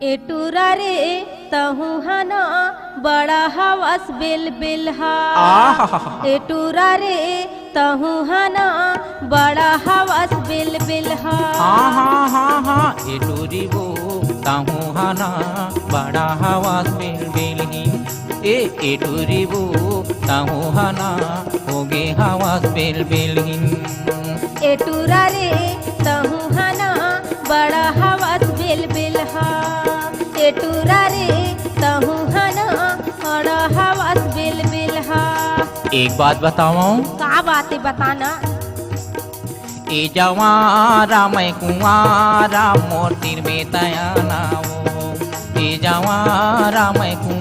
एटूरा रे तहु हना बड़ा हवस बिल बिलहा। एटूरा रे तहु हना बड़ा हवस बिल बिलहा। हाँ हाँ हाँ हाँ एटूरी वो ताहू हाना बड़ा हवास बिल बिलही। एटूरी वो ताहू हाना होगे हवास बिल बिलही। एटूरा रे तहु हना बड़ा हवस बिल बिलहा। एटूरा रे तहु हना बड़ा हवस बिल बिलहा। एक बात बताऊं? का बातें बताना? ए जवारा मैं कुंवारा मोर तीर में तयाना वो। ए जवारा मैं कुंवारा